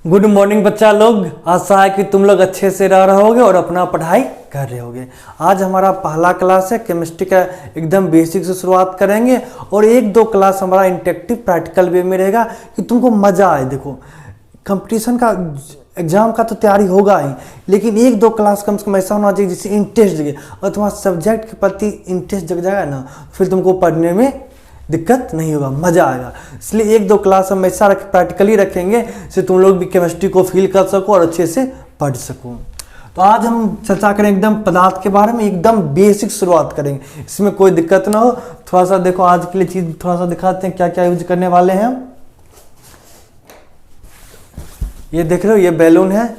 Good morning बच्चा लोग। आशा है कि तुम लोग अच्छे से रह रहे होगे और अपना पढ़ाई कर रहे होगे। आज हमारा पहला क्लास है, केमिस्ट्री का एकदम बेसिक से शुरुआत करेंगे और एक दो क्लास हमारा इंटरेक्टिव प्रैक्टिकल वे में रहेगा कि तुमको मज़ा आए। देखो कंपटीशन का एग्जाम का तो तैयारी होगा ही, लेकिन एक दो क्लास कम से कम ऐसा होना चाहिए जिससे इंटरेस्ट जगे और तुम्हारा सब्जेक्ट के प्रति इंटरेस्ट जग जाएगा ना, फिर तुमको पढ़ने में दिक्कत नहीं होगा, मज़ा आएगा। इसलिए एक दो क्लास हम ऐसा प्रैक्टिकली रखेंगे जिससे तुम लोग भी केमिस्ट्री को फील कर सको और अच्छे से पढ़ सको। तो आज हम चर्चा करें एकदम पदार्थ के बारे में, एकदम बेसिक शुरुआत करेंगे, इसमें कोई दिक्कत ना हो। थोड़ा सा देखो आज के लिए चीज़ थोड़ा सा दिखाते हैं क्या क्या यूज करने वाले हैं हम। ये देख रहे हो, ये बैलून है।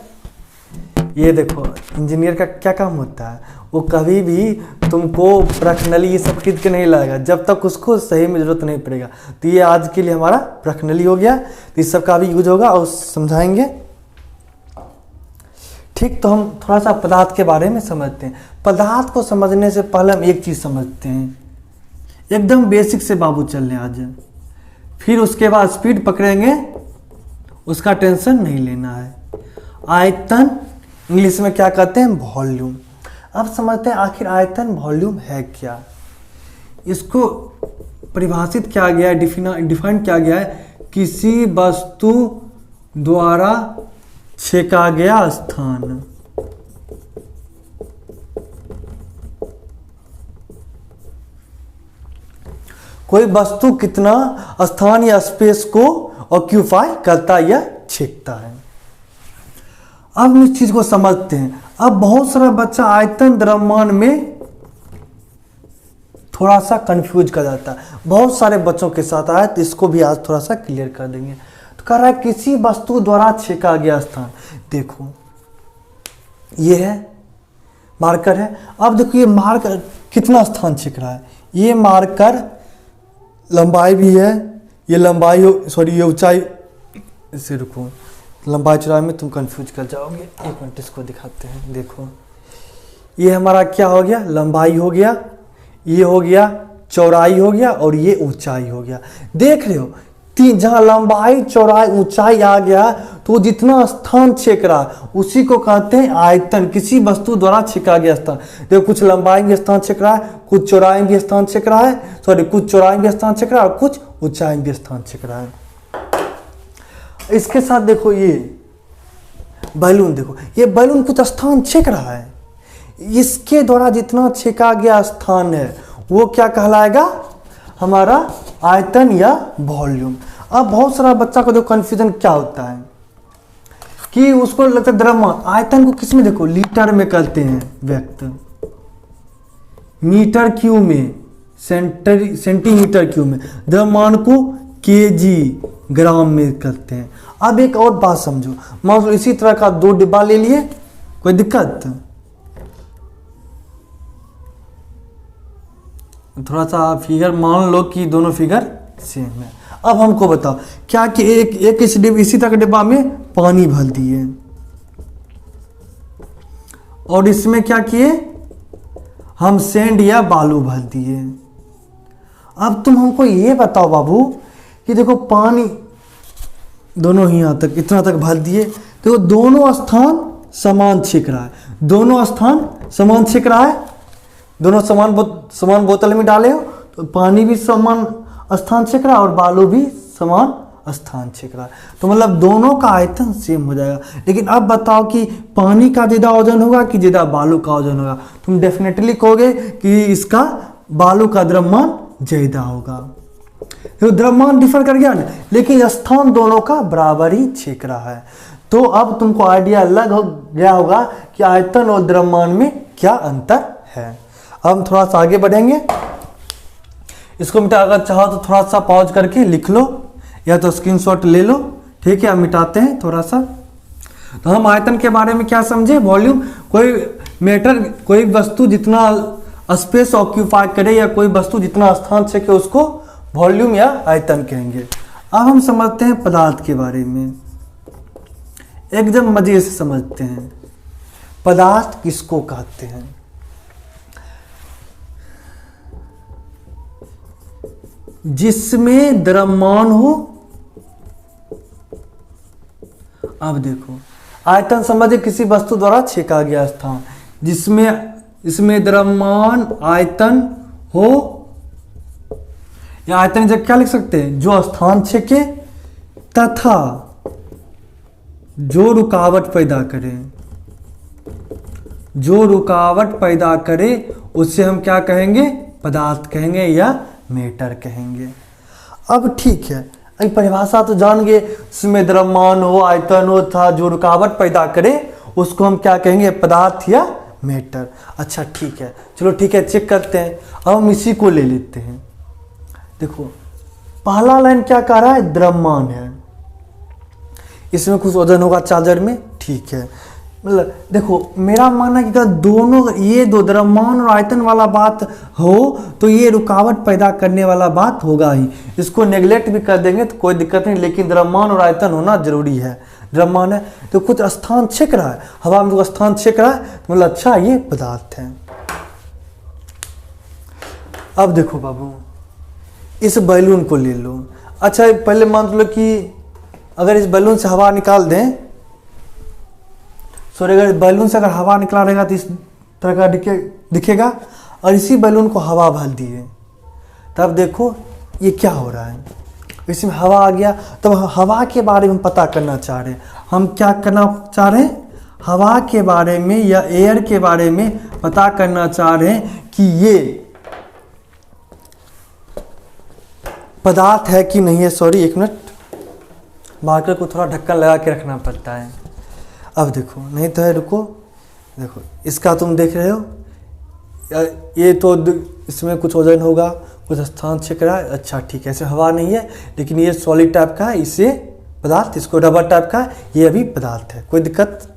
ये देखो इंजीनियर का क्या काम होता है, वो कभी भी तुमको प्रश्नली ये सब खरीद के नहीं लाएगा जब तक उसको सही में जरूरत नहीं पड़ेगा। तो ये आज के लिए हमारा प्रश्नली हो गया, तो इस सब का भी यूज होगा और समझाएंगे। ठीक, तो हम थोड़ा सा पदार्थ के बारे में समझते हैं। पदार्थ को समझने से पहले हम एक चीज समझते हैं, एकदम बेसिक से बाबू चल रहे आज, फिर उसके बाद स्पीड पकड़ेंगे, उसका टेंशन नहीं लेना है। आयतन इंग्लिश में क्या कहते हैं, वॉल्यूम। अब समझते हैं आखिर आयतन वॉल्यूम है क्या। इसको परिभाषित किया गया है, डिफाइन किया गया है, किसी वस्तु द्वारा छेका गया स्थान। कोई वस्तु कितना स्थान या स्पेस को ऑक्यूपाई करता या छेकता है। अब इस चीज को समझते हैं। अब बहुत सारा बच्चा आयतन द्रव्यमान में थोड़ा सा कंफ्यूज कर जाता है, बहुत सारे बच्चों के साथ आया, तो इसको भी आज थोड़ा सा क्लियर कर देंगे। तो कह रहा है किसी वस्तु द्वारा छेका गया स्थान। देखो ये है मार्कर है। अब देखो ये मार्कर कितना स्थान छेक रहा है। ये मार्कर लंबाई भी है, ये लंबाई ये ऊंचाई, इसे रुको, लंबाई चौड़ाई में तुम कंफ्यूज कर जाओगे। एक मिनट इसको दिखाते हैं। देखो ये हमारा क्या हो गया, लंबाई हो गया, ये हो गया चौड़ाई हो गया और ये ऊंचाई हो गया। देख रहे हो तीन, जहां लंबाई चौड़ाई ऊंचाई आ गया तो जितना स्थान छेक रहा उसी को कहते हैं आयतन, किसी वस्तु द्वारा छेका गया स्थान। देखो कुछ लंबाई भी स्थान छेक रहा है, कुछ चौड़ाई भी स्थान छेक रहा है, कुछ चौड़ाई भी स्थान छेक रहा है और कुछ ऊंचाई भी स्थान छेक रहा है। इसके साथ देखो ये बैलून, देखो ये बैलून कुछ स्थान छेक रहा है, इसके द्वारा जितना छेका गया स्थान है वो क्या कहलाएगा, हमारा आयतन या वॉल्यूम। अब बहुत सारा बच्चा को जो कंफ्यूजन क्या होता है कि उसको लगता है द्रव्यमान, आयतन को किस में देखो लीटर में करते हैं व्यक्त, मीटर क्यूब में, सेंटीमीटर क्यूब में, द्रव्यमान को केजी ग्राम में करते हैं। अब एक और बात समझो, मान लो इसी तरह का दो डिब्बा ले लिए, कोई दिक्कत, थोड़ा सा फिगर मान लो कि दोनों फिगर सेम है। अब हमको बताओ क्या कि एक इसी तरह के डिब्बा में पानी भर दिए और इसमें क्या किए हम सेंड या बालू भर दिए। अब तुम हमको ये बताओ बाबू कि देखो पानी दोनों ही यहाँ तक इतना तक भर दिए, तो दोनों स्थान समान छेक रहा है, दोनों स्थान समान छेक रहा है, दोनों समान बोतल में डाले हो तो पानी भी समान स्थान छेक रहा है और बालू भी समान स्थान छेक रहा है, तो मतलब दोनों का आयतन सेम हो जाएगा। लेकिन अब बताओ कि पानी का ज्यादा वजन होगा कि ज्यादा बालू का वजन होगा। तुम डेफिनेटली कहोगे कि इसका बालू का द्रव्यमान ज्यादा होगा। तो द्रव्यमान डिफर कर गया ना, लेकिन स्थान दोनों का बराबर ही छेक रहा है। तो अब तुमको आइडिया लग गया होगा कि आयतन और द्रव्यमान में क्या अंतर है। अब हम थोड़ा सा आगे बढ़ेंगे, इसको मिटा, अगर चाहो तो थोड़ा सा पॉज करके लिख लो या तो स्क्रीनशॉट ले लो। ठीक है, हम मिटाते हैं थोड़ा सा। तो हम आयतन के बारे में क्या समझे, वॉल्यूम, कोई वस्तु जितना स्पेस ऑक्यूपाई करे या कोई वस्तु जितना स्थान छेके उसको वॉल्यूम या आयतन कहेंगे। अब हम समझते हैं पदार्थ के बारे में, एकदम मजे से समझते हैं पदार्थ किसको कहते हैं। जिसमें द्रव्यमान हो अब देखो, आयतन संबंधी किसी वस्तु द्वारा छेका गया स्थान जिसमें इसमें द्रव्यमान आयतन हो, या आयतन जब क्या लिख सकते हैं, जो स्थान छेके तथा जो रुकावट पैदा करे, जो रुकावट पैदा करे उससे हम क्या कहेंगे, पदार्थ कहेंगे या मैटर कहेंगे। अब ठीक है, अभी परिभाषा तो जान गए, इसमें द्रव्यमान हो आयतन हो था जो रुकावट पैदा करे उसको हम क्या कहेंगे, पदार्थ या मैटर। अच्छा ठीक है, चलो ठीक है, चेक करते हैं। अब हम इसी को ले लेते हैं। देखो पहला लाइन क्या कह रहा है, द्रव्यमान है, इसमें कुछ वजन होगा चार्जर में, ठीक है। मतलब देखो मेरा मानना है कि दोनों ये दो द्रव्यमान और आयतन वाला बात हो तो ये रुकावट पैदा करने वाला बात होगा ही, इसको नेग्लेक्ट भी कर देंगे तो कोई दिक्कत नहीं, लेकिन द्रव्यमान और आयतन होना जरूरी है। द्रव्यमान है तो कुछ स्थान छेक रहा है, हवा में जो स्थान छेक रहा है तो मतलब अच्छा ये पदार्थ है। अब देखो बाबू, इस बैलून को ले लो। अच्छा पहले मान लो कि अगर इस बैलून से हवा निकाल दें, सॉरी अगर बैलून से अगर हवा निकला रहेगा तो इस तरह का दिखेगा, और इसी बैलून को हवा भर दिए तब देखो ये क्या हो रहा है, इसमें हवा आ गया। तब हवा के बारे में पता करना चाह रहे हैं, हम क्या करना चाह रहे हैं, हवा के बारे में या एयर के बारे में पता करना चाह रहे हैं कि ये पदार्थ है कि नहीं है। सॉरी एक मिनट, मार्कर को थोड़ा ढक्कन लगा के रखना पड़ता है। अब देखो नहीं तो है, रुको, देखो इसका तुम देख रहे हो, ये तो इसमें कुछ वजन होगा, कुछ स्थान छेक रहा है, अच्छा ठीक है, ऐसे हवा नहीं है लेकिन ये सॉलिड टाइप का है, इससे पदार्थ, इसको रबर टाइप का है, ये अभी पदार्थ है, कोई दिक्कत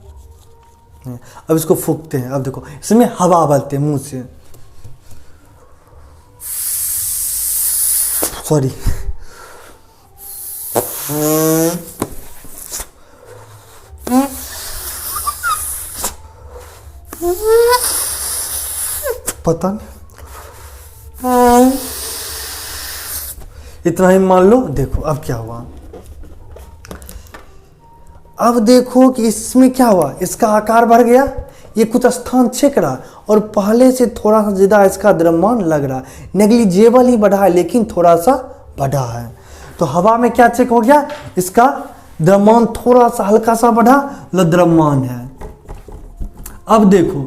नहीं। अब इसको फूंकते हैं, अब देखो इसमें हवा बलते हैं मुंह से, सॉरी पता नहीं, इतना ही मान लो। देखो अब क्या हुआ, अब देखो कि इसमें क्या हुआ, इसका आकार बढ़ गया, ये कुछ स्थान छेक रहा और पहले से थोड़ा सा ज्यादा इसका द्रव्यमान लग रहा है, नेग्लिजिबल ही बढ़ा है लेकिन थोड़ा सा बढ़ा है। तो हवा में क्या चेक हो गया, इसका द्रव्यमान थोड़ा सा हल्का सा बढ़ा, द्रव्यमान है। अब देखो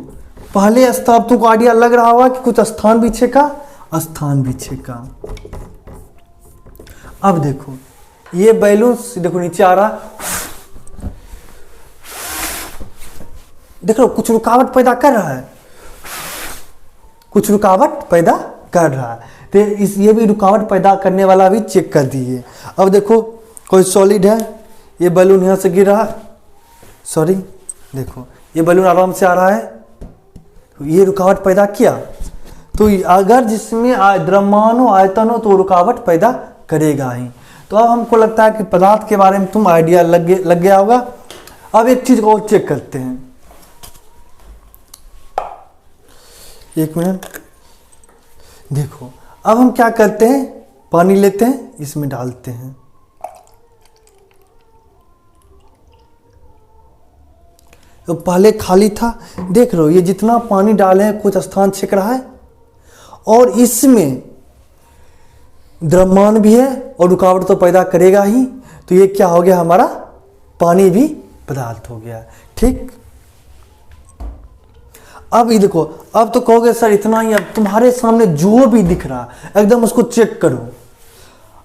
पहले स्थान तुमको आइडिया लग रहा होगा कि कुछ स्थान भी छेका, स्थान भी छेका। अब देखो ये बैलून देखो नीचे आ रहा, देख लो कुछ रुकावट पैदा कर रहा है, कुछ रुकावट पैदा कर रहा है, तो ये भी रुकावट पैदा करने वाला भी चेक कर दिए। अब देखो कोई सॉलिड है, ये बैलून यहाँ से गिर रहा है, सॉरी देखो ये बैलून आराम से आ रहा है, ये रुकावट पैदा किया, तो अगर जिसमें द्रव्यमान हो आयतन हो तो रुकावट पैदा करेगा ही। तो अब हमको लगता है कि पदार्थ के बारे में तुम आइडिया लग गया होगा। अब एक चीज और चेक करते हैं, एक मिनट, देखो अब हम क्या करते हैं, पानी लेते हैं, इसमें डालते हैं, तो पहले खाली था, देख लो ये जितना पानी डाले हैं कुछ स्थान छेक रहा है, और इसमें द्रव्यमान भी है और रुकावट तो पैदा करेगा ही, तो ये क्या हो गया, हमारा पानी भी पदार्थ हो गया। ठीक, अब ये देखो, अब तो कहोगे सर इतना ही, अब तुम्हारे सामने जो भी दिख रहा एकदम उसको चेक करो।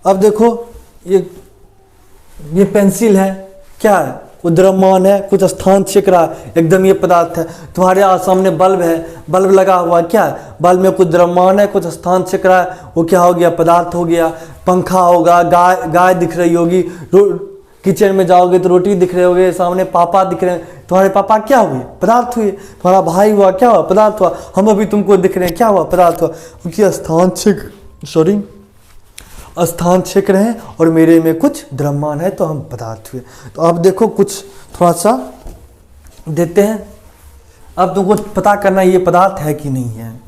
अब देखो ये पेंसिल है, क्या है, वो द्रव्यमान है, कुछ स्थान छेक रहा है, एकदम ये पदार्थ है। तुम्हारे सामने बल्ब है, बल्ब लगा हुआ, क्या है, बल्ब में कुछ द्रव्यमान है, कुछ स्थान छेक रहा है, वो क्या हो गया, पदार्थ हो गया। पंखा होगा, गाय दिख रही होगी, किचन में जाओगे तो रोटी दिख रहे होगे, सामने पापा दिख रहे हैं, तुम्हारे पापा क्या हुए, पदार्थ हुए। तुम्हारा भाई हुआ, क्या हुआ, पदार्थ हुआ। हम अभी तुमको दिख रहे हैं, क्या हुआ, पदार्थ हुआ, क्योंकि स्थान छेक रहे हैं और मेरे में कुछ द्रव्यमान है तो हम पदार्थ हुए। तो अब देखो कुछ थोड़ा सा देते हैं, अब तुमको पता करना ये पदार्थ है कि नहीं है।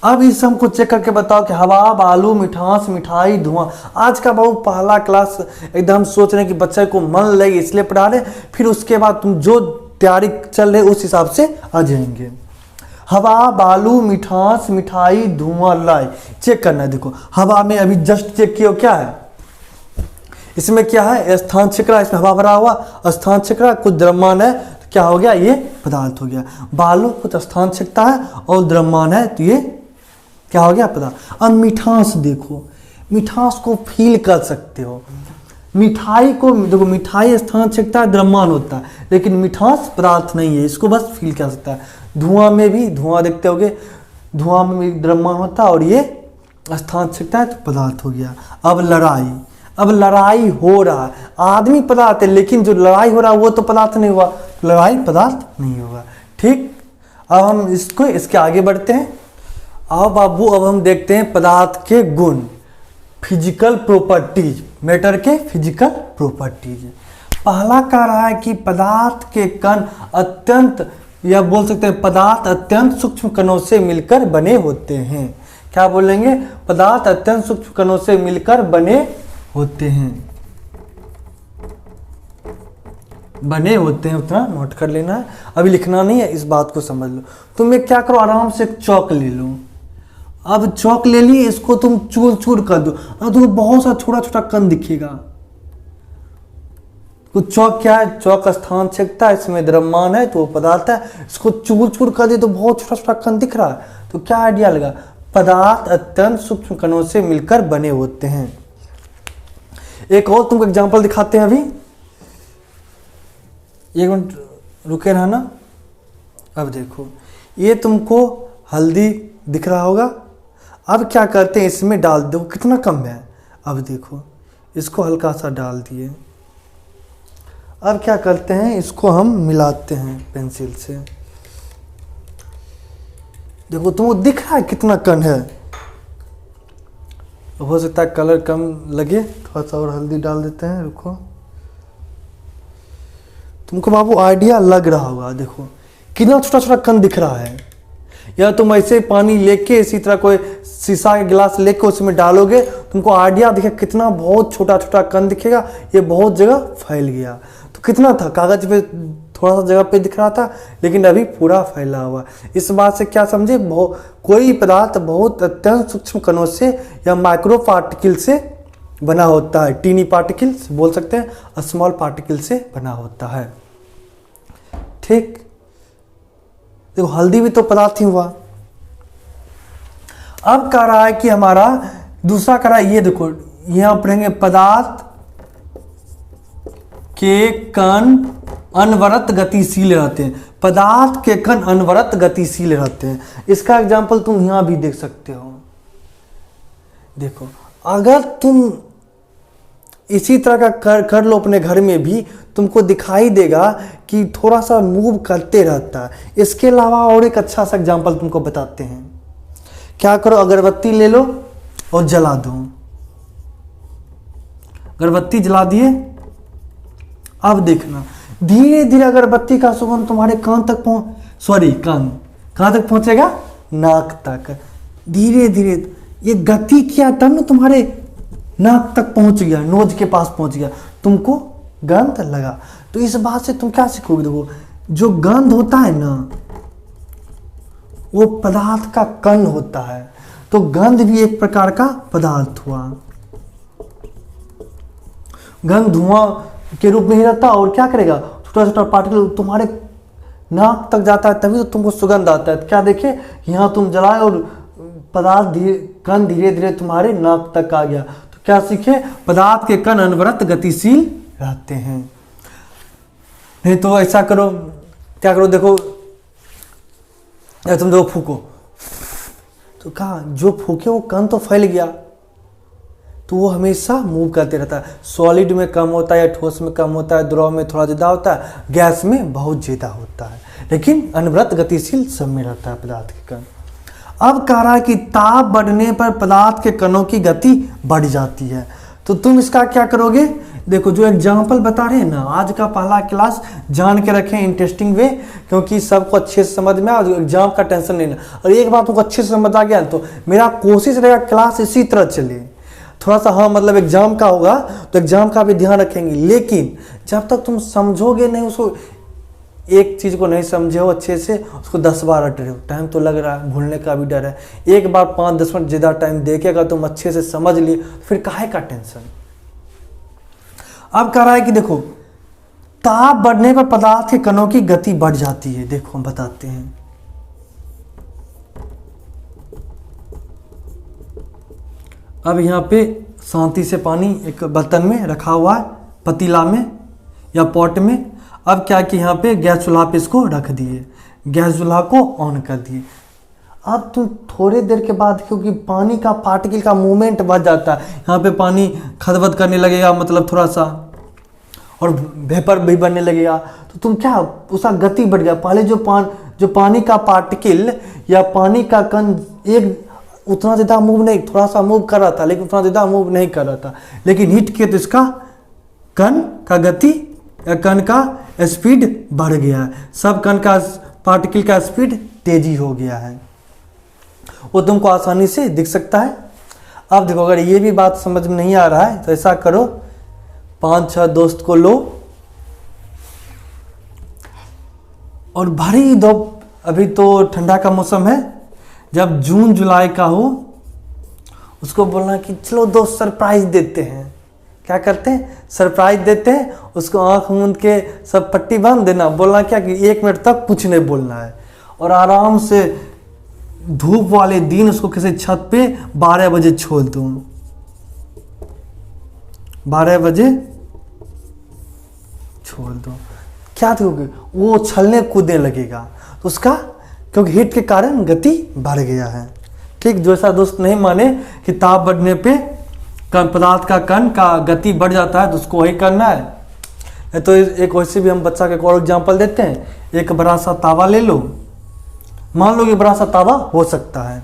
अब इस हमको चेक करके बताओ कि हवा, बालू, मिठास, मिठाई, धुआं। आज का बहुत पहला क्लास एकदम सोच रहे हैं कि बच्चे को मन लगे इसलिए पढ़ा रहे, फिर उसके बाद तुम जो तैयारी चल रही उस हिसाब से आ जाएंगे। हवा, बालू, मिठास, मिठाई, धुआं, लय चेक करना है। देखो हवा में अभी जस्ट चेक किया क्या है, इसमें क्या है, स्थान छिक रहा है, इसमें हवा भरा हुआ, स्थान छिक रहा है, कुछ द्रव्यमान है तो क्या हो गया, ये पदार्थ हो गया। बालू कुछ स्थान छिकता है और द्रव्यमान है तो ये क्या हो गया, पदार्थ। अब मिठास देखो, मिठास को फील कर सकते हो। मिठाई को देखो, मिठाई स्थान छिकता है, द्रव्यमान होता है, लेकिन मिठास पदार्थ नहीं है, इसको बस फील कर सकता है। धुआं में भी, धुआं देखते होगे, धुआं में भी द्रव्यमान होता है और ये स्थान छिकता है तो पदार्थ हो गया। अब लड़ाई, अब लड़ाई हो रहा है, आदमी पदार्थ है लेकिन जो लड़ाई हो रहा है वो तो पदार्थ नहीं हुआ, लड़ाई पदार्थ नहीं होगा। ठीक, अब हम इसको इसके आगे बढ़ते हैं। अब बाबू अब हम देखते हैं पदार्थ के गुण, फिजिकल प्रॉपर्टीज, मैटर के फिजिकल प्रॉपर्टीज। पहला कह रहा है कि पदार्थ के कण अत्यंत, या बोल सकते हैं पदार्थ अत्यंत सूक्ष्म कणों से मिलकर बने होते हैं। क्या बोलेंगे, पदार्थ अत्यंत सूक्ष्म कणों से मिलकर बने होते हैं, बने होते हैं, उतना नोट कर लेना है, अभी लिखना नहीं है, इस बात को समझ लो। तुम एक क्या करो, आराम से एक चौक ले लो। अब चौक ले लिए, इसको तुम चूर चूर कर दो, अब तुम्हें बहुत सा छोटा छोटा कण दिखेगा। तो चौक क्या है, चौक स्थान छिकता है, इसमें द्रव्यमान है तो वो पदार्थ है, इसको चूर चूर कर दे तो बहुत छोटा छोटा कण दिख रहा है, तो क्या आइडिया लगा, पदार्थ अत्यंत सूक्ष्म कणों से मिलकर बने होते हैं। एक और तुमको एग्जांपल दिखाते हैं, अभी एक मिनट रुके रहना। अब देखो ये तुमको हल्दी दिख रहा होगा, अब क्या करते हैं, इसमें डाल दो, कितना कम है, अब देखो इसको हल्का सा डाल दिए। अब क्या करते हैं, इसको हम मिलाते हैं पेंसिल से, देखो तुमको दिख रहा है कितना कण है। हो सकता है कलर कम लगे, थोड़ा सा और हल्दी डाल देते हैं, रुको। तुमको बाबू आइडिया लग रहा होगा, देखो कितना छोटा छोटा कण दिख रहा है। या तुम ऐसे पानी लेके इसी तरह कोई शीशा के गिलास लेके उसमें डालोगे, तुमको आइडिया दिखेगा कितना बहुत छोटा छोटा कण दिखेगा, ये बहुत जगह फैल गया। तो कितना था, कागज पे थोड़ा सा जगह पे दिख रहा था, लेकिन अभी पूरा फैला हुआ। इस बात से क्या समझे, कोई पदार्थ बहुत अत्यंत सूक्ष्म कणों से या माइक्रो पार्टिकल से बना होता है, टीनी पार्टिकल्स बोल सकते हैं, स्मॉल पार्टिकल से बना होता है। ठीक, देखो हल्दी भी तो पदार्थ ही हुआ। अब कह रहा है कि हमारा दूसरा कह रहा है, ये देखो यहां पढ़ेंगे, पदार्थ के कण अनवरत गतिशील रहते हैं, पदार्थ के कण अनवरत गतिशील रहते हैं। इसका एग्जांपल तुम यहां भी देख सकते हो। देखो अगर तुम इसी तरह का कर लो अपने घर में भी, तुमको दिखाई देगा कि थोड़ा सा मूव करते रहता है। इसके अलावा और एक अच्छा सा एग्जांपल तुमको बताते हैं। क्या करो, अगरबत्ती ले लो और जला दो। अगरबत्ती जला दिए, अब देखना धीरे धीरे अगरबत्ती का सुगंध तुम्हारे कान तक कहां तक पहुंचेगा, नाक तक। धीरे धीरे ये गति किया तब ना तुम्हारे नाक तक पहुंच गया, नोज के पास पहुंच गया, तुमको गंध लगा। तो इस बात से तुम क्या सीखोगे, देखो जो गंध होता है ना वो पदार्थ का कण होता है, तो गंध भी एक प्रकार का पदार्थ हुआ। गंध धुआं के रूप में ही रहता है और क्या करेगा, छोटा छोटा पार्टिकल तुम्हारे नाक तक जाता है, तभी तो तुमको सुगंध आता है। तो क्या देखे, यहाँ तुम जलाए और पदार्थ कण धीरे धीरे तुम्हारे नाक तक आ गया। तो क्या सीखे, पदार्थ के कण अनवरत गतिशील रहते हैं। नहीं तो ऐसा करो, क्या करो, देखो तुम देखो फूको, तो कहा जो फूके वो कण तो फैल गया, तो वो हमेशा मूव करते रहता है। सॉलिड में कम होता है या ठोस में कम होता है, द्रव में थोड़ा ज़्यादा होता है, गैस में बहुत ज़्यादा होता है, लेकिन अनवरत गतिशील सब में रहता है पदार्थ के कण। अब कह रहा है कि ताप बढ़ने पर पदार्थ के कणों की गति बढ़ जाती है। तो तुम इसका क्या करोगे, देखो जो एग्जाम्पल बता रहे हैं ना, आज का पहला क्लास जान के रखें इंटरेस्टिंग वे, क्योंकि सबको अच्छे से समझ में आए, एग्जाम का टेंशन नहीं लेना। और एक बात तुमको अच्छे से समझ आ गया तो मेरा कोशिश रहेगा क्लास इसी तरह चले। थोड़ा सा हाँ मतलब एग्जाम का होगा तो एग्जाम का भी ध्यान रखेंगे, लेकिन जब तक तुम समझोगे नहीं उसको, एक चीज़ को नहीं समझे हो अच्छे से उसको 10 बार रट रहे हो, टाइम तो लग रहा है, भूलने का भी डर है। एक बार 5-10 मिनट ज़्यादा टाइम देखेगा तुम अच्छे से समझ लिए, फिर काहे का टेंशन। अब कह रहा है कि देखो ताप बढ़ने पर पदार्थ के कणों की गति बढ़ जाती है। देखो हम बताते हैं, अब यहाँ पे शांति से पानी एक बर्तन में रखा हुआ है, पतीला में या पॉट में। अब क्या कि यहाँ पे गैस चूल्हा पे इसको रख दिए, गैस चूल्हा को ऑन कर दिए। अब तुम थोड़ी देर के बाद, क्योंकि पानी का पार्टिकल का मूवमेंट बढ़ जाता है, यहाँ पे पानी खदबद करने लगेगा, मतलब थोड़ा सा, और वेपर भी बनने लगेगा, तो तुम क्या उसका गति बढ़ गया। पहले जो पानी का पार्टिकल या पानी का कण एक उतना ज़्यादा मूव नहीं, थोड़ा सा मूव कर रहा था, लेकिन उतना ज़्यादा मूव नहीं कर रहा था, लेकिन हीट किए तो इसका कण का गति या कण का स्पीड बढ़ गया है, सब कण का पार्टिकल का स्पीड तेजी हो गया है। वो तुमको आसानी से दिख सकता है। अब देखो अगर ये भी बात समझ में नहीं आ रहा है तो ऐसा करो, 5-6 दोस्त को लो और भारी दो, अभी तो ठंडा का मौसम है, जब जून जुलाई का हो उसको बोलना कि चलो दोस्त सरप्राइज देते हैं। क्या करते हैं, सरप्राइज देते हैं, उसको आंख मूंद के सब पट्टी बांध देना, बोलना क्या कि 1 मिनट तक कुछ नहीं बोलना है, और आराम से धूप वाले दिन उसको किसी छत पे 12 बजे छोड़ दो, 12 बजे छोड़ दो। क्या देखोगे वो उछलने कूदने लगेगा, तो उसका क्योंकि हीट के कारण गति बढ़ गया है। ठीक, जो ऐसा दोस्त नहीं माने कि ताप बढ़ने पे पदार्थ का कण का गति बढ़ जाता है तो उसको वही करना है। तो एक वैसे भी हम बच्चा के और एग्जाम्पल देते हैं, एक बड़ा सा तावा ले लो, मान लो कि बड़ा सा तावा हो सकता है,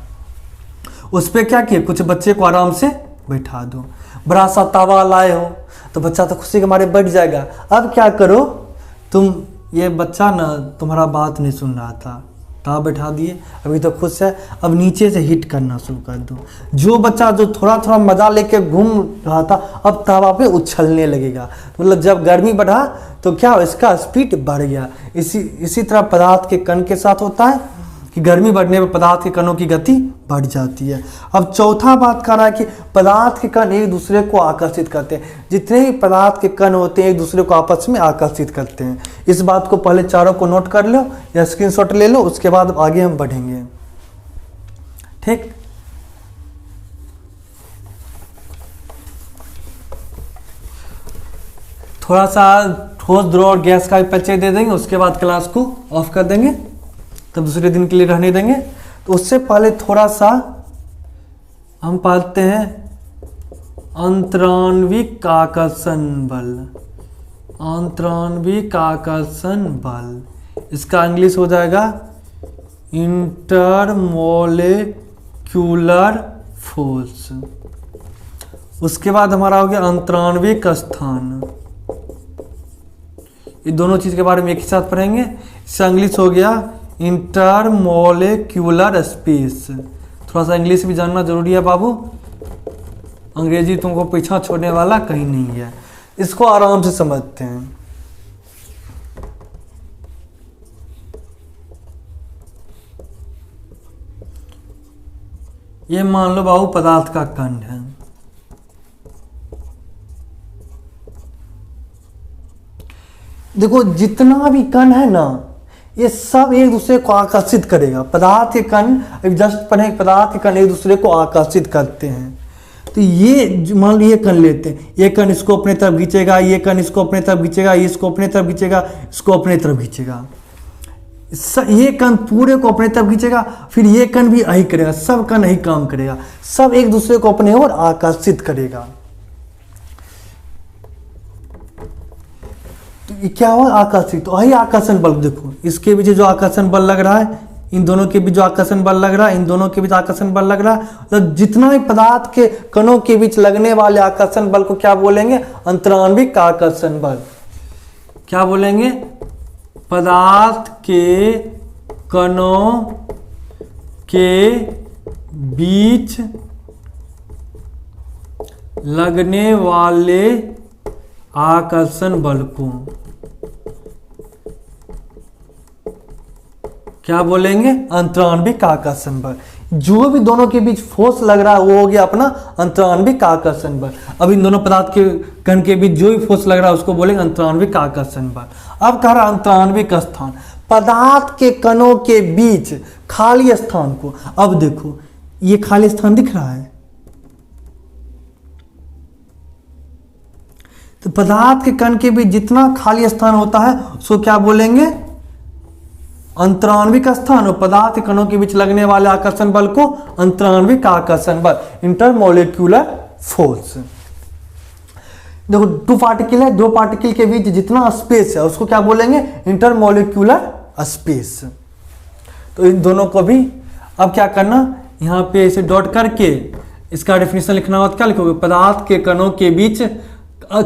उस पर क्या किए कुछ बच्चे को आराम से बैठा दो, बड़ा सा तावा लाए हो तो बच्चा तो खुशी के मारे बैठ जाएगा। अब क्या करो तुम, ये बच्चा ना तुम्हारा बात नहीं सुन रहा था, तावा बैठा दिए, अभी तो खुश है, अब नीचे से हिट करना शुरू कर दो। जो बच्चा जो थोड़ा थोड़ा मजा लेके घूम रहा था अब तावा पे उछलने लगेगा, मतलब जब गर्मी बढ़ा तो क्या इसका स्पीड बढ़ गया। इसी तरह पदार्थ के कण के साथ होता है कि गर्मी बढ़ने पर पदार्थ के कणों की गति बढ़ जाती है। अब चौथा बात कर रहा है कि पदार्थ के कण एक दूसरे को आकर्षित करते हैं, जितने भी पदार्थ के कण होते हैं एक दूसरे को आपस में आकर्षित करते हैं। इस बात को पहले चारों को नोट कर लो या स्क्रीनशॉट ले लो, उसके बाद आगे हम बढ़ेंगे। ठीक, थोड़ा सा ठोस द्रव और गैस का भी परिचय दे देंगे, उसके बाद क्लास को ऑफ कर देंगे, तब दूसरे दिन के लिए रहने देंगे। तो उससे पहले थोड़ा सा हम पढ़ते हैं अंतराण्विक आकर्षण बल। अंतराण्विक आकर्षण बल, इसका इंग्लिश हो जाएगा इंटरमोलेक्यूलर फोर्स। उसके बाद हमारा हो गया अंतराण्विक स्थान, ये दोनों चीज के बारे में एक ही साथ पढ़ेंगे। इसका इंग्लिश हो गया इंटरमोलेक्यूलर स्पेस। थोड़ा सा इंग्लिश भी जानना जरूरी है बाबू, अंग्रेजी तुमको पीछा छोड़ने वाला कहीं नहीं है, इसको आराम से समझते हैं। ये मान लो बाबू पदार्थ का कण है, देखो जितना भी कण है ना ये सब एक दूसरे को आकर्षित करेगा। पदार्थ के कण, जस्ट पढ़े, पदार्थ के कण एक दूसरे को आकर्षित करते हैं। तो ये मान लो ये कण लेते हैं, ये कण इसको अपने तरफ खींचेगा, ये कण इसको अपने तरफ खींचेगा, ये इसको अपने तरफ खींचेगा, इसको अपने तरफ खींचेगा, ये कण पूरे को अपने तरफ खींचेगा, फिर ये कण भी यही करेगा, सब कण यही काम करेगा, सब एक दूसरे को अपने ओर आकर्षित करेगा। तो ये क्या हुआ, आकर्षित। तो वही आकर्षण बल, देखो इसके पीछे जो आकर्षण बल लग रहा है इन दोनों के बीच जो आकर्षण बल लग रहा है, इन दोनों के बीच आकर्षण बल लग रहा है, तो जितना भी पदार्थ के कणों के बीच लगने वाले आकर्षण बल को क्या बोलेंगे? अंतराण्विक आकर्षण बल। क्या बोलेंगे? पदार्थ के कणों के बीच लगने वाले आकर्षण बल को क्या बोलेंगे? अंतराण्विक आकर्षण बल। जो भी दोनों के बीच फोर्स लग रहा है वो हो गया अपना अंतराण्विक आकर्षण बल। अब इन दोनों पदार्थ के कण के बीच जो भी फोर्स लग रहा है उसको बोलेंगे अंतराण्विक आकर्षण बल। अब कह रहा अंतराण्विक स्थान, पदार्थ के कणों के बीच खाली स्थान को। अब देखो ये खाली स्थान दिख रहा है, तो पदार्थ के कण के बीच जितना खाली स्थान होता है उसको क्या बोलेंगे? अंतराण्विक स्थान। और पदार्थ के कणों के बीच लगने वाले आकर्षण बल को अंतराण्विक आकर्षण बल, इंटरमोलिक्यूलर फोर्स। देखो दो पार्टिकल है, दो पार्टिकल के बीच जितना स्पेस है उसको क्या बोलेंगे? Intermolecular space. तो इन दोनों को भी अब क्या करना, यहाँ पे इसे डॉट करके इसका डेफिनेशन लिखना होगा। क्या लिखोगे? पदार्थ के कणों के बीच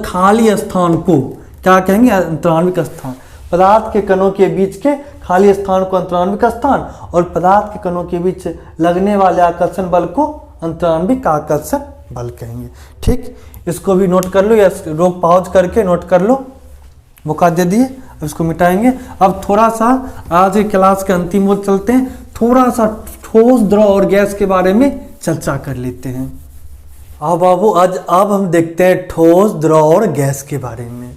खाली स्थान को क्या कहेंगे? अंतराण्विक स्थान। पदार्थ के कणों के बीच के खाली स्थान को अंतराण्विक स्थान, और पदार्थ के कणों के बीच लगने वाले आकर्षण बल को अंतराण्विक आकर्षण बल कहेंगे। ठीक, इसको भी नोट कर लो या रोक पॉज करके नोट कर लो। मौका दे दिए, अब इसको मिटाएंगे। अब थोड़ा सा आज के क्लास के अंतिम ओर चलते हैं, थोड़ा सा ठोस, द्रव और गैस के बारे में चर्चा कर लेते हैं। अब बाबू अब हम देखते हैं ठोस, द्रव और गैस के बारे में।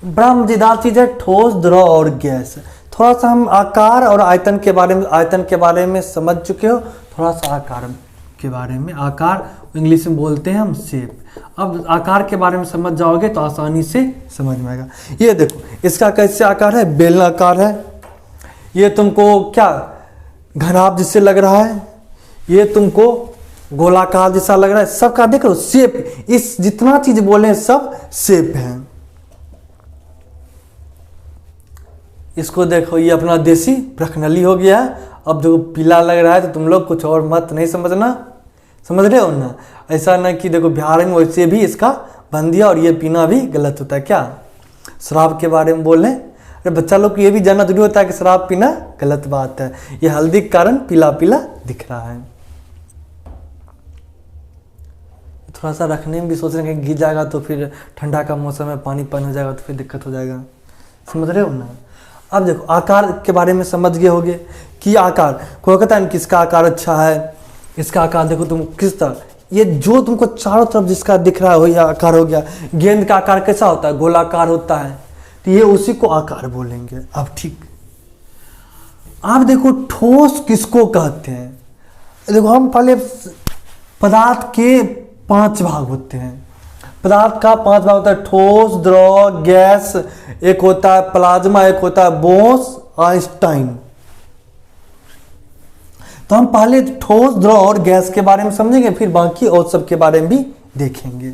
बड़ा मजेदार चीज है ठोस, द्रव और गैस। थोड़ा सा हम आकार और आयतन के बारे में समझ चुके हो, थोड़ा सा आकार के बारे में। आकार इंग्लिश में बोलते हैं हम शेप। अब आकार के बारे में समझ जाओगे तो आसानी से समझ में आएगा। ये देखो इसका कैसे आकार है? बेलनाकार है। ये तुमको क्या घनाभ जिससे लग रहा है, ये तुमको गोलाकार जैसा लग रहा है। सबका देख लो शेप, इस जितना चीज बोले सब शेप है। इसको देखो ये अपना देसी प्रखनली हो गया है। अब जो पीला लग रहा है तो तुम लोग कुछ और मत नहीं समझना, समझ रहे हो ना? ऐसा ना कि देखो बिहार में वैसे भी इसका बन दिया और ये पीना भी गलत होता है। क्या शराब के बारे में बोल रहे हैं? अरे बच्चा लोग को ये भी जानना जरूरी होता है कि शराब पीना गलत बात है। ये हल्दी के कारण पीला पीला दिख रहा है। थोड़ा सा रखने में भी सोच रहे हैं कि गिर जाएगा तो फिर ठंडा का मौसम है, पानी पानी हो जाएगा तो फिर दिक्कत हो जाएगा। समझ रहे हो ना? अब देखो आकार के बारे में समझ गए होगे कि आकार कोई कहता है किसका आकार अच्छा है, इसका आकार देखो तुम किस तरह, ये जो तुमको चारों तरफ जिसका दिख रहा है वही आकार हो गया। गेंद का आकार कैसा होता है? गोलाकार होता है, तो ये उसी को आकार बोलेंगे। अब ठीक, आप देखो ठोस किसको कहते हैं? देखो हम पहले पदार्थ के 5 भाग होते हैं। पदार्थ का 5 भाग होता है, ठोस, द्रव, गैस, एक होता है प्लाज्मा, एक होता है बोस, आइंस्टाइन। तो हम पहले ठोस, द्रव और गैस के बारे में समझेंगे, फिर बाकी और सब के बारे में भी देखेंगे।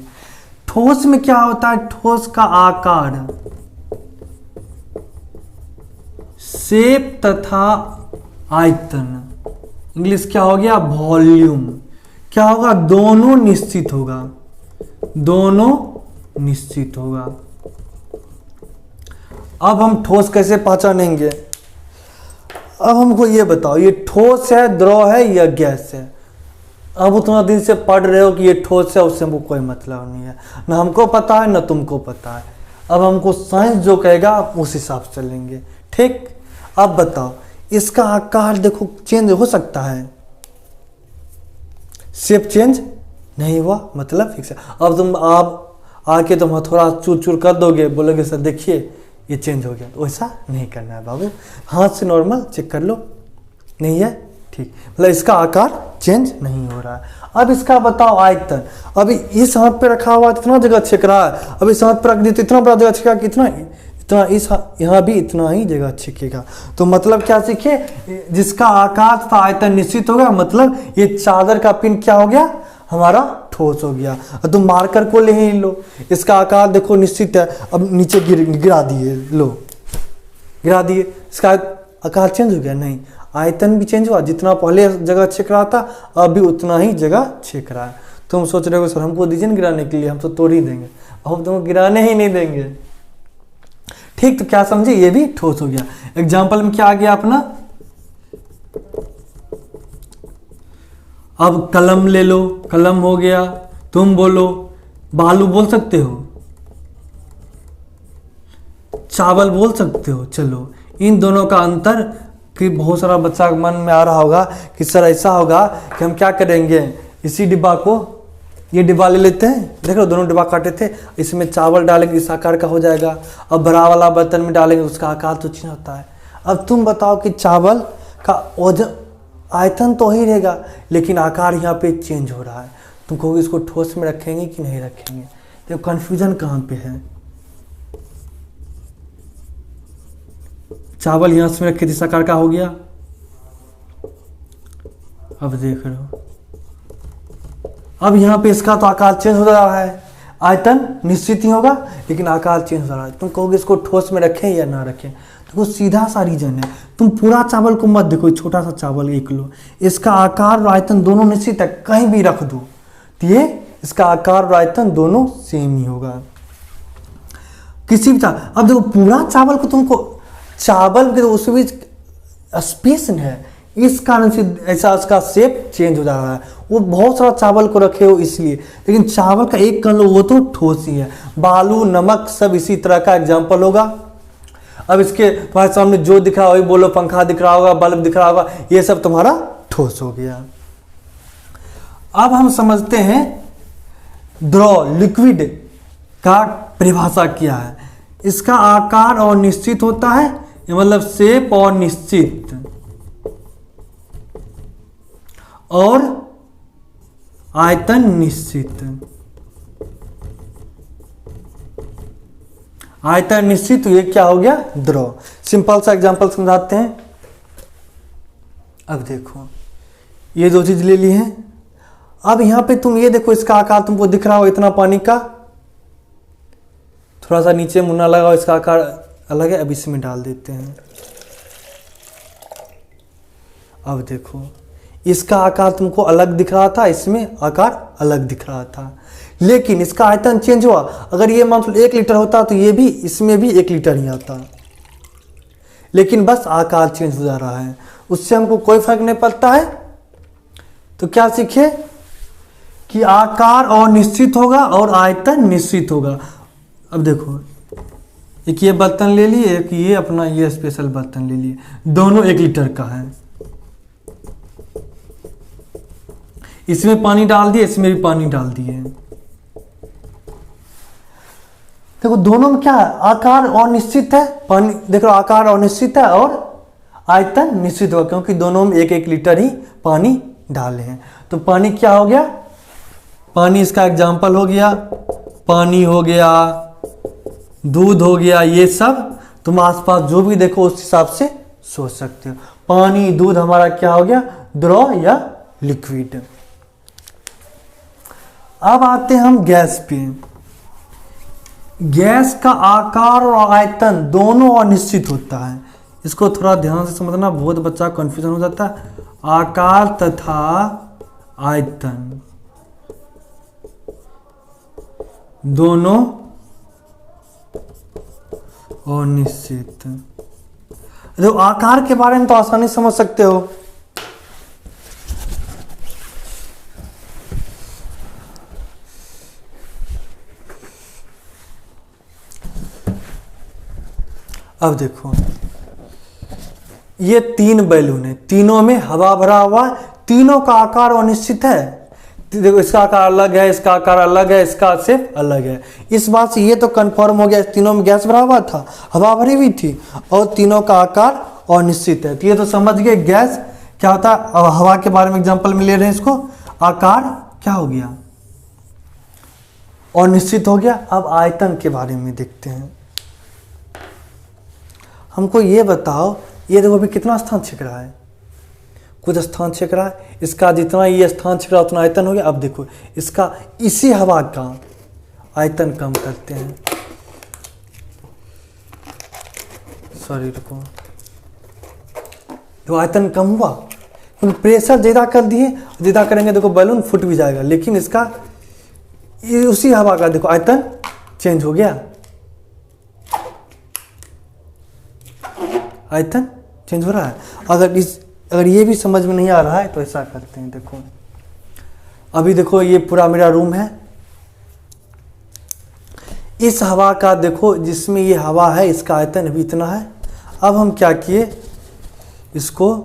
ठोस में क्या होता है? ठोस का आकार, शेप तथा आयतन, इंग्लिश क्या हो गया? वॉल्यूम। क्या होगा? दोनों निश्चित होगा, दोनों निश्चित होगा। अब हम ठोस कैसे पहचानेंगे? अब हमको ये बताओ, ये ठोस है, द्रव है या गैस है? अब उतना दिन से पढ़ रहे हो कि ये ठोस है, उससे हमको कोई मतलब नहीं है, ना हमको पता है ना तुमको पता है। अब हमको साइंस जो कहेगा उस हिसाब से चलेंगे। ठीक, अब बताओ इसका आकार देखो चेंज हो सकता है, शेप चेंज नहीं हुआ, मतलब फिक्स है। अब तुम आप आके तुम थोड़ा चूर चूर कर दोगे, बोलोगे सर देखिए ये चेंज हो गया, तो वैसा नहीं करना है बाबू। हाथ से नॉर्मल चेक कर लो, नहीं है ठीक, मतलब इसका आकार चेंज नहीं हो रहा है। अब इसका बताओ आयतन। अभी इस हाथ पे रखा हुआ इतना जगह छेक रहा है, अब इस हाथ पे रख दी तो इतना बड़ा जगह छेका, कितना इतना इस यहाँ भी इतना ही जगह छेकेगा। तो मतलब क्या सीखे? जिसका आकार तथा आयतन निश्चित होगा, मतलब ये चादर का पिन क्या हो गया? हमारा ठोस हो गया। अब तुम मार्कर को ले ही लो, इसका आकार देखो निश्चित है, अब नीचे गिरा दिए, लो गिरा दिए, इसका आकार चेंज हो गया? नहीं। आयतन भी चेंज हुआ, जितना पहले जगह छेक रहा था अभी उतना ही जगह छेक रहा है। तुम सोच रहे हो सर हमको दीजिए ना गिराने के लिए, हम तो तोड़ ही देंगे, हम तुमको गिराने ही नहीं देंगे। ठीक, तो क्या समझे, ये भी ठोस हो गया। एग्जाम्पल में क्या आ गया अपना, अब कलम ले लो, कलम हो गया। तुम बोलो बालू बोल सकते हो, चावल बोल सकते हो। चलो इन दोनों का अंतर कि बहुत सारा बच्चा मन में आ रहा होगा कि सर ऐसा होगा कि हम क्या करेंगे, इसी डिब्बा को, ये डिब्बा ले लेते हैं, देख लो दोनों डिब्बा काटे थे, इसमें चावल डालेंगे इस आकार का हो जाएगा, अब बड़ा वाला बर्तन में डालेंगे उसका आकार तो चेंज होता है। अब तुम बताओ कि चावल का वजन आयतन तो ही रहेगा लेकिन आकार यहाँ पे चेंज हो रहा है, तुम कहोगे इसको ठोस में रखेंगे कि नहीं रखेंगे। तो कन्फ्यूजन कहाँ पे है, चावल यहाँ से रखे थे इस आकार का हो गया, अब देख रहे हो अब यहाँ पे इसका तो आकार चेंज हो रहा है, आयतन निश्चित ही होगा लेकिन आकार चेंज हो रहा है। तुम कहोगे इसको ठोस में रखें या ना रखें, तो सीधा सा रीजन है। तुम पूरा चावल को मत देखो, छोटा सा चावल एक लो, इसका आकार और आयतन दोनों निश्चित है, कहीं भी रख दो तो ये इसका आकार और आयतन दोनों सेम ही होगा किसी भी चावल। अब देखो पूरा चावल को तुमको, चावल के तो उसके बीच स्पेस है, इस कारण से ऐसा उसका शेप चेंज हो जा रहा है। वो बहुत सारा चावल को रखे हो इसलिए, लेकिन चावल का एक कण लो वो तो ठोस ही है। बालू नमक सब इसी तरह का एग्जाम्पल होगा। अब इसके तुम्हारे सामने जो दिख रहा वही बोलो, पंखा दिख रहा होगा, बल्ब दिख रहा होगा, ये सब तुम्हारा ठोस हो गया। अब हम समझते हैं द्रव लिक्विड का परिभाषा क्या है। इसका आकार और निश्चित होता है, मतलब शेप और निश्चित, और आयतन निश्चित। आयतन निश्चित, ये क्या हो गया, द्रव। सिंपल सा एग्जांपल समझाते हैं। अब देखो ये दो चीज ले ली है, अब यहां पे तुम ये देखो इसका आकार तुमको दिख रहा हो इतना पानी का, थोड़ा सा नीचे मुन्ना लगाओ, इसका आकार अलग है। अब इसमें डाल देते हैं, अब देखो इसका आकार तुमको अलग दिख रहा था, इसमें आकार अलग दिख रहा था, लेकिन इसका आयतन चेंज हुआ। अगर ये मान लो 1 लीटर होता तो ये भी इसमें भी 1 लीटर ही आता, लेकिन बस आकार चेंज हो जा रहा है, उससे हमको कोई फर्क नहीं पड़ता है। तो क्या सीखे कि आकार और निश्चित होगा और आयतन निश्चित होगा। अब देखो एक ये बर्तन ले लिए, एक ये अपना ये स्पेशल बर्तन ले लिए, दोनों 1 लीटर का है, इसमें पानी डाल दिए, इसमें भी पानी डाल दिए। देखो दोनों में क्या है, आकार अनिश्चित है, पानी देखो आकार अनिश्चित है और आयतन निश्चित होगा, क्योंकि दोनों में 1-1 लीटर ही पानी डाले हैं। तो पानी क्या हो गया, पानी इसका एग्जाम्पल हो गया, पानी हो गया, दूध हो गया, ये सब तुम आसपास जो भी देखो उस हिसाब से सोच सकते हो। पानी दूध हमारा क्या हो गया, द्रव या लिक्विड। अब आते हैं हम गैस पे। गैस का आकार और आयतन दोनों अनिश्चित होता है, इसको थोड़ा ध्यान से समझना, बहुत बच्चा कंफ्यूजन हो जाता है। आकार तथा आयतन दोनों अनिश्चित। देखो आकार के बारे में तो आसानी से समझ सकते हो, अब देखो ये 3 बैलून है, तीनों में हवा भरा हुआ है, तीनों का आकार अनिश्चित है। देखो इसका आकार अलग है, इसका आकार अलग है, इसका शेप अलग है। इस बात से ये तो कंफर्म हो गया तीनों में गैस भरा हुआ था, हवा भरी हुई थी और तीनों का आकार अनिश्चित है। तो ये तो समझ गए गैस क्या होता है। अब हवा के बारे में एग्जांपल में ले रहे हैं, इसको आकार क्या हो गया, अनिश्चित हो गया। अब आयतन के बारे में देखते हैं। हमको ये बताओ, ये देखो अभी कितना स्थान छेक रहा है, कुछ स्थान छेक रहा है, इसका जितना ये स्थान छेक रहा है उतना आयतन हो गया। अब देखो इसका इसी हवा का आयतन कम करते हैं, सॉरी रुको, तो आयतन कम हुआ, क्योंकि प्रेशर ज़्यादा कर दिए, ज़्यादा करेंगे देखो बैलून फूट भी जाएगा, लेकिन इसका उसी हवा का देखो आयतन चेंज हो गया, आयतन चेंज हो रहा है। अगर ये भी समझ में नहीं आ रहा है तो ऐसा करते हैं, देखो अभी देखो ये पूरा मेरा रूम है, इस हवा का देखो जिसमें ये हवा है इसका आयतन अभी इतना है। अब हम क्या किए, इसको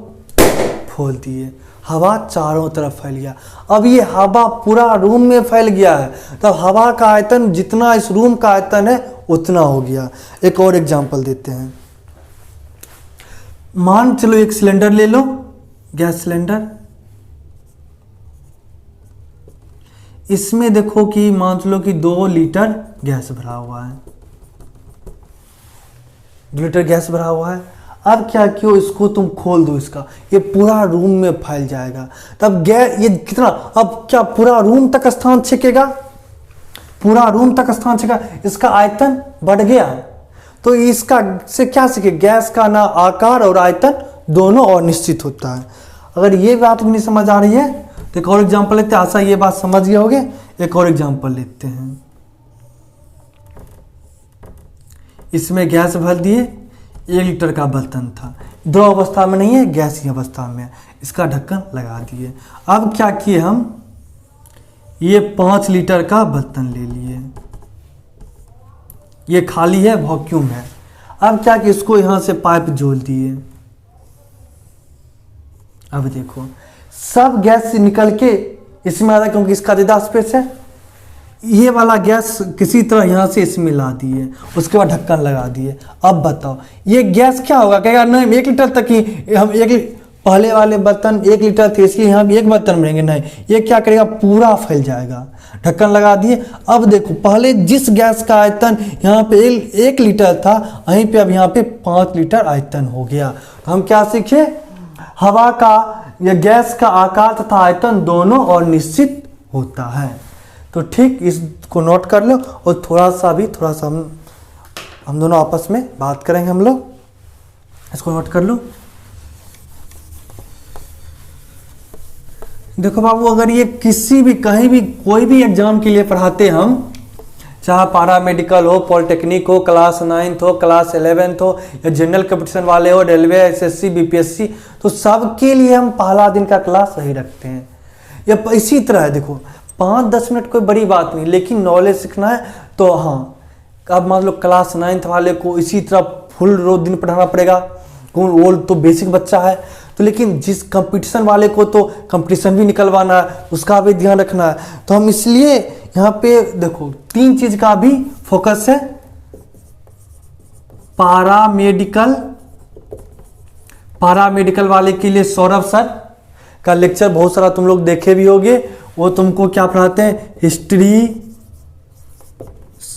खोल दिए, हवा चारों तरफ फैल गया। अब ये हवा पूरा रूम में फैल गया है, तब हवा का आयतन जितना इस रूम का आयतन है उतना हो गया। एक और एग्जांपल देते हैं, मान चलो एक सिलेंडर ले लो, गैस सिलेंडर, इसमें देखो कि मान चलो कि 2 लीटर गैस भरा हुआ है, 2 लीटर गैस भरा हुआ है। अब क्या क्यों, इसको तुम खोल दो, इसका ये पूरा रूम में फैल जाएगा। तब गैस ये कितना, अब क्या पूरा रूम तक स्थान छेकेगा, पूरा रूम तक स्थान छेका, इसका आयतन बढ़ गया। तो इसका से क्या सीखे, गैस का ना आकार और आयतन दोनों और निश्चित होता है। अगर ये बात भी नहीं समझ आ रही है तो एक और एग्जांपल लेते हैं, आशा ये बात समझ गए होगे। एक और एग्जांपल लेते हैं, इसमें गैस भर दिए, 1 लीटर का बर्तन था, द्रव अवस्था में नहीं है, गैसीय अवस्था में है, इसका ढक्कन लगा दिए। अब क्या किए हम, ये 5 लीटर का बर्तन ले लिए, ये खाली है, वैक्यूम है। अब क्या कि इसको यहां से पाइप जोड़ दिए, अब देखो सब गैस से निकल के इसमें आ रहा है, क्योंकि इसका ज़्यादा स्पेस है। ये वाला गैस किसी तरह यहाँ से इसमें ला दिए, उसके बाद ढक्कन लगा दिए। अब बताओ ये गैस क्या होगा, कहेगा नहीं 1 लीटर तक ही हम पहले वाले बर्तन 1 लीटर थे इसलिए यहाँ भी 1 बर्तन में रहेंगे, नहीं, ये क्या करेगा पूरा फैल जाएगा। ढक्कन लगा दिए। अब देखो पहले जिस गैस का आयतन यहाँ पे 1 लीटर था, वहीं पे अब यहाँ पे 5 लीटर आयतन हो गया। तो हम क्या सीखे, हवा का या गैस का आकार तथा आयतन दोनों और निश्चित होता है। तो ठीक इसको नोट कर लो, और थोड़ा सा हम दोनों आपस में बात करेंगे हम लोग, इसको नोट कर लो। देखो बाबू, अगर ये किसी भी कहीं भी कोई भी एग्जाम के लिए पढ़ाते हम, चाहे पारा मेडिकल हो, पॉलिटेक्निक हो, क्लास 9th हो, क्लास 11th हो, या जनरल कंपटीशन वाले हो, रेलवे, एसएससी, बीपीएससी, तो सबके लिए हम पहला दिन का क्लास सही रखते हैं। या इसी तरह है, देखो 5-10 मिनट कोई बड़ी बात नहीं, लेकिन नॉलेज सीखना है तो हाँ। अब मान लो क्लास 9th वाले को इसी तरह फुल रोज दिन पढ़ाना पड़ेगा, वो तो बेसिक बच्चा है। तो लेकिन जिस कंपटीशन वाले को तो कंपटीशन भी निकलवाना है, उसका भी ध्यान रखना है। तो हम इसलिए यहाँ पे देखो 3 चीज का भी फोकस है। पारामेडिकल वाले के लिए सौरभ सर का लेक्चर बहुत सारा तुम लोग देखे भी होगे। वो तुमको क्या पढ़ाते हैं, हिस्ट्री,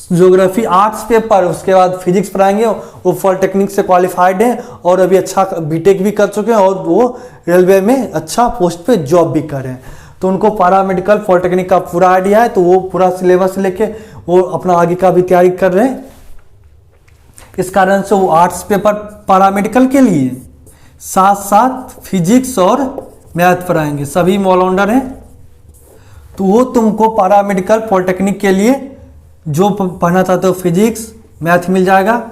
ज्योग्राफी, आर्ट्स पेपर, उसके बाद फिजिक्स पढ़ाएंगे। वो पॉलिटेक्निक से क्वालिफाइड हैं और अभी अच्छा बीटेक भी कर चुके हैं, और वो रेलवे में अच्छा पोस्ट पे जॉब भी कर रहे हैं। तो उनको पैरामेडिकल पॉलिटेक्निक का पूरा आइडिया है, तो वो पूरा सिलेबस लेके वो अपना आगे का भी तैयारी कर रहे हैं। इस कारण से वो आर्ट्स पेपर पैरामेडिकल के लिए साथ साथ फिजिक्स और मैथ पढ़ाएंगे, सभी ऑलराउंडर हैं। तो वो तुमको पैरामेडिकल पॉलिटेक्निक के लिए जो पढ़ना चाहते हो फिजिक्स मैथ मिल जाएगा।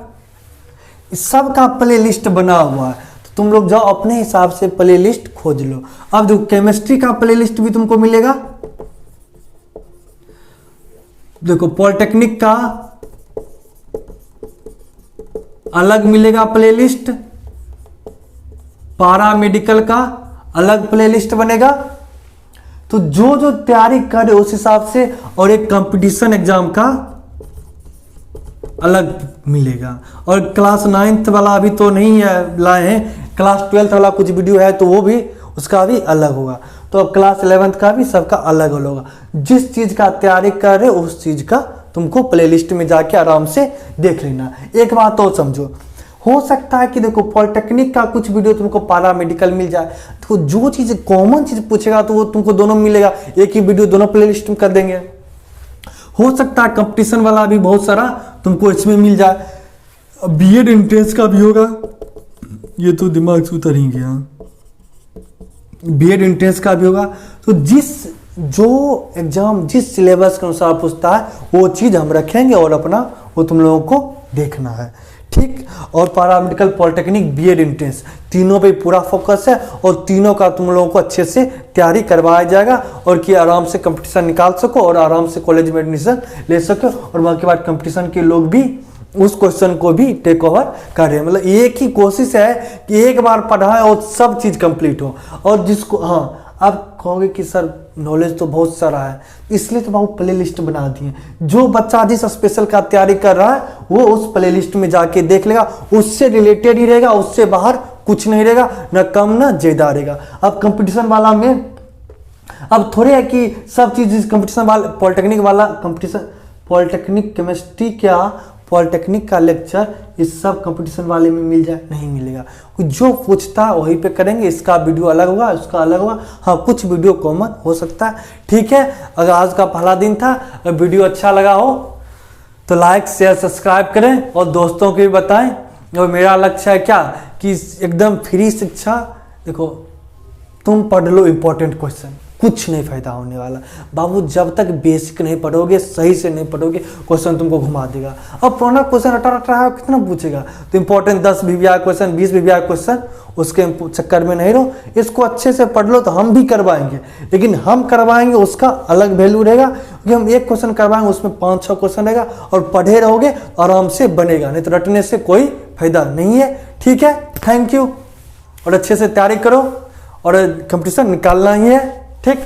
इस सब का प्ले लिस्ट बना हुआ है, तो तुम लोग जाओ अपने हिसाब से प्ले लिस्ट खोज लो। अब देखो केमिस्ट्री का प्ले लिस्ट भी तुमको मिलेगा। देखो पॉलिटेक्निक का अलग मिलेगा प्ले लिस्ट, पैरामेडिकल का अलग प्ले लिस्ट बनेगा। तो जो जो तैयारी करे उस हिसाब से, और एक कंपटीशन एग्जाम का अलग मिलेगा। और क्लास 9th वाला अभी तो नहीं है लाए हैं, क्लास 12th वाला कुछ वीडियो है तो वो भी उसका भी अलग होगा। तो अब क्लास 11th का भी सबका अलग अलग होगा। जिस चीज का तैयारी कर रहे उस चीज का तुमको प्लेलिस्ट में जाके आराम से देख लेना। एक बात और समझो, हो सकता है कि देखो पॉलिटेक्निक का कुछ वीडियो तुमको पैरामेडिकल मिल जाए, तो जो चीज़ कॉमन चीज़ पूछेगा तो वो तुमको दोनों मिलेगा, एक ही वीडियो दोनों प्लेलिस्ट में कर देंगे। हो सकता है कंपटीशन वाला भी बहुत सारा तुमको इसमें मिल जाए। बीएड एंट्रेंस का भी होगा, ये तो दिमाग से उतर ही गया। बीएड एंट्रेंस का भी होगा। तो जो एग्जाम जिस सिलेबस के अनुसार पूछता है वो चीज़ हम रखेंगे और अपना वो तुम लोगों को देखना है, ठीक। और पैरामेडिकल, पॉलिटेक्निक, बीएड एंट्रेंस तीनों पे पूरा फोकस है और तीनों का तुम लोगों को अच्छे से तैयारी करवाया जाएगा और कि आराम से कंपटीशन निकाल सको और आराम से कॉलेज में एडमिशन ले सको। और बाकी बात कंपटीशन के लोग भी उस क्वेश्चन को भी टेक ओवर कर रहे हैं। मतलब एक ही कोशिश है कि एक बार पढ़ाएं और सब चीज़ कंप्लीट हो। और जिसको हाँ आप कहोगे कि सर नॉलेज तो बहुत सारा है, इसलिए तो बाबू प्ले लिस्ट बना दिए। जो बच्चा जिस स्पेशल का तैयारी कर रहा है वो उस प्ले लिस्ट में जाके देख लेगा, उससे रिलेटेड ही रहेगा, उससे बाहर कुछ नहीं रहेगा, न कम न ज़्यादा रहेगा। अब कंपटीशन वाला में अब थोड़े है कि सब चीज़ कंपटीशन वाला, पॉलिटेक्निक वाला कंपटीशन, पॉलिटेक्निक केमिस्ट्री क्या पॉलिटेक्निक का लेक्चर इस सब कंपटीशन वाले में मिल जाए, नहीं मिलेगा। जो पूछता है वहीं पे करेंगे, इसका वीडियो अलग होगा, उसका अलग होगा। हाँ कुछ वीडियो कॉमन हो सकता है, ठीक है। अगर आज का पहला दिन था, अगर वीडियो अच्छा लगा हो तो लाइक शेयर सब्सक्राइब करें और दोस्तों को भी बताएं। और मेरा लक्ष्य है क्या कि एकदम फ्री शिक्षा, देखो तुम पढ़ लो इंपॉर्टेंट क्वेश्चन, कुछ नहीं फायदा होने वाला बाबू। जब तक बेसिक नहीं पढ़ोगे, सही से नहीं पढ़ोगे, क्वेश्चन तुमको घुमा देगा। अब पुराना क्वेश्चन रटा है कितना पूछेगा। तो important 10 VVI question, 20 VVI question, उसके चक्कर में नहीं रहो, इसको अच्छे से पढ़ लो। तो हम भी करवाएंगे, लेकिन हम करवाएंगे उसका अलग वैल्यू रहेगा, क्योंकि हम एक क्वेश्चन करवाएंगे उसमें 5-6 क्वेश्चन रहेगा और पढ़े रहोगे आराम से बनेगा, नहीं तो रटने से कोई फायदा नहीं है, ठीक है। Thank you. और अच्छे से तैयारी करो और कंपटीशन निकालना ही है, ठीक।